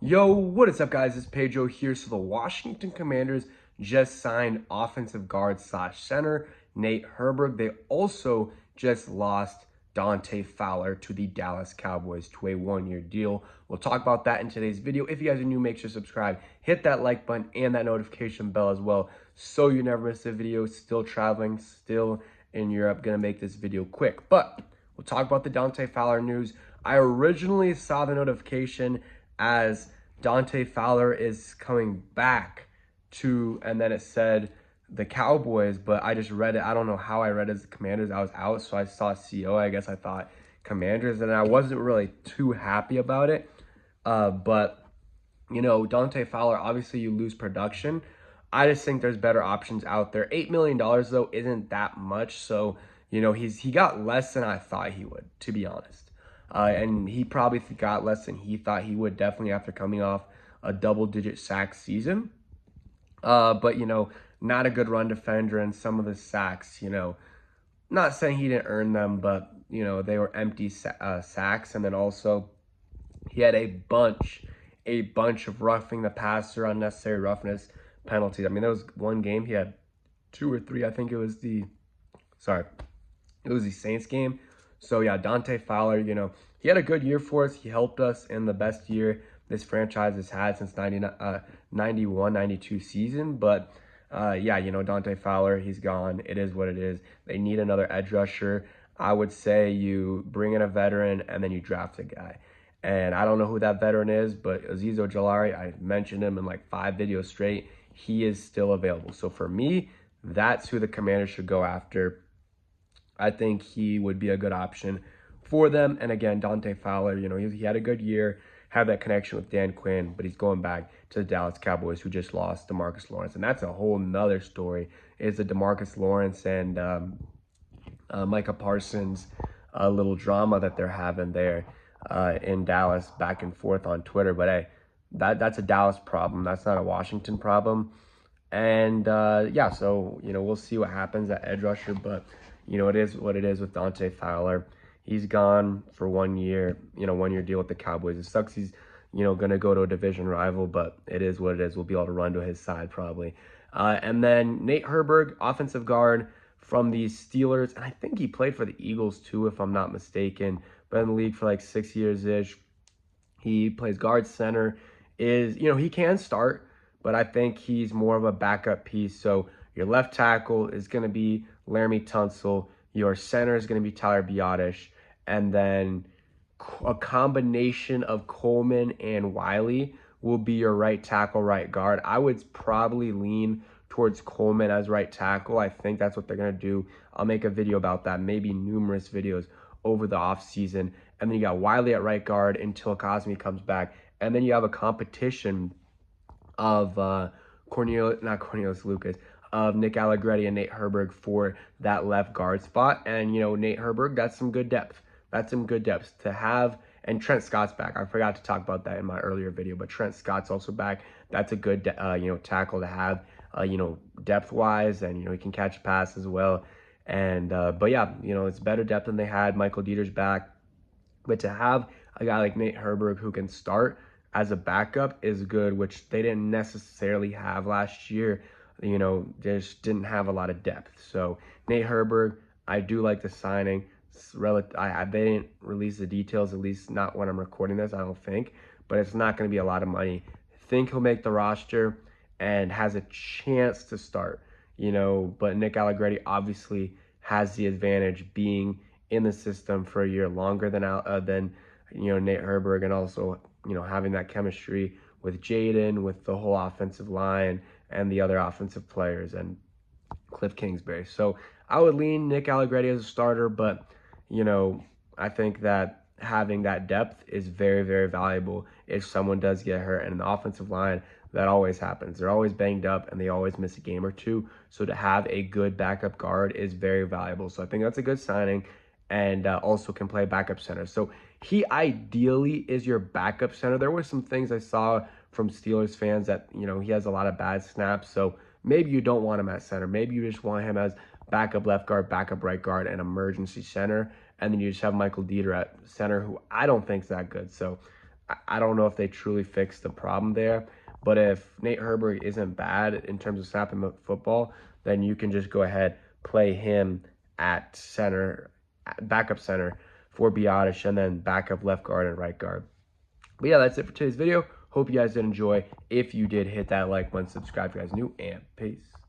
Yo, what is up, guys? It's Pedro here. So the Washington Commanders just signed offensive guard slash center Nate Herbig. They also just lost Dante Fowler to the Dallas Cowboys to a one-year deal. We'll talk about that in today's video. If you guys are new, make sure to subscribe, hit that like button and that notification bell as well, so you never miss a video. Still traveling, still in Europe. Gonna make this video quick, but we'll talk about the Dante Fowler news. I originally saw the notification as Dante Fowler is coming back to, and then it said the Cowboys, but I just read it. I don't know how I read it as the Commanders. I was out, so I saw CO. I guess I thought Commanders, and I wasn't really too happy about it. But, Dante Fowler, obviously you lose production. I just think there's better options out there. $8 million, though, isn't that much. So, he got less than I thought he would, to be honest. And he probably got less than he thought he would, definitely after coming off a double-digit sack season. But, not a good run defender, and some of the sacks, not saying he didn't earn them, but, they were empty sacks. And then also he had a bunch of roughing the passer, unnecessary roughness penalties. I mean, there was one game he had two or three. I think it was the Saints game. So yeah, Dante Fowler, he had a good year for us. He helped us in the best year this franchise has had since 91, 92 season. But yeah, Dante Fowler, he's gone. It is what it is. They need another edge rusher. I would say you bring in a veteran and then you draft a guy. And I don't know who that veteran is, but Azeez Ojulari, I mentioned him in like 5 videos straight. He is still available. So for me, that's who the Commanders should go after. I think he would be a good option for them. And again, Dante Fowler, he had a good year, had that connection with Dan Quinn, but he's going back to the Dallas Cowboys, who just lost DeMarcus Lawrence. And that's a whole nother story, is the DeMarcus Lawrence and Micah Parsons little drama that they're having there in Dallas, back and forth on Twitter. But hey, that's a Dallas problem. That's not a Washington problem. And yeah, so, we'll see what happens at edge rusher. But, it is what it is with Dante Fowler. He's gone for 1 year, 1 year deal with the Cowboys. It sucks he's, going to go to a division rival, but it is what it is. We'll be able to run to his side probably. And then Nate Herbig, offensive guard from the Steelers. And I think he played for the Eagles too, if I'm not mistaken. Been in the league for like 6 years-ish. He plays guard center. He can start, but I think he's more of a backup piece. So your left tackle is going to be Laramie Tunsil. Your center is going to be Tyler Biotish. And then a combination of Coleman and Wiley will be your right tackle, right guard. I would probably lean towards Coleman as right tackle. I think that's what they're going to do. I'll make a video about that, maybe numerous videos over the offseason. And then you got Wiley at right guard until Cosme comes back. And then you have a competition of Nick Allegretti and Nate Herbig for that left guard spot. And, Nate Herbig, that's some good depth. That's some good depth to have. And Trent Scott's back. I forgot to talk about that in my earlier video, but Trent Scott's also back. That's a good, tackle to have, depth-wise. And, he can catch a pass as well. And, but yeah, it's better depth than they had. Michael Dieter's back. But to have a guy like Nate Herbig who can start as a backup is good, which they didn't necessarily have last year. They just didn't have a lot of depth. So Nate Herbig, I do like the signing. They didn't release the details, at least not when I'm recording this, I don't think. But it's not going to be a lot of money. I think he'll make the roster and has a chance to start. But Nick Allegretti obviously has the advantage being in the system for a year longer than Nate Herbig, and also having that chemistry with Jaden, with the whole offensive line and the other offensive players, and Cliff Kingsbury. So I would lean Nick Allegretti as a starter, but I think that having that depth is very, very valuable if someone does get hurt. And in the offensive line, that always happens. They're always banged up and they always miss a game or two. So to have a good backup guard is very valuable. So I think that's a good signing, and also can play backup center. So he ideally is your backup center. There were some things I saw from Steelers fans that, he has a lot of bad snaps. So maybe you don't want him at center. Maybe you just want him as backup left guard, backup right guard, and emergency center. And then you just have Michael Dieter at center, who I don't think is that good. So I don't know if they truly fixed the problem there. But if Nate Herbig isn't bad in terms of snapping the football, then you can just go ahead, play him at center, backup center for Biotish, and then backup left guard and right guard. But yeah, that's it for today's video. Hope you guys did enjoy. If you did, hit that like button, subscribe if you guys are new, and peace.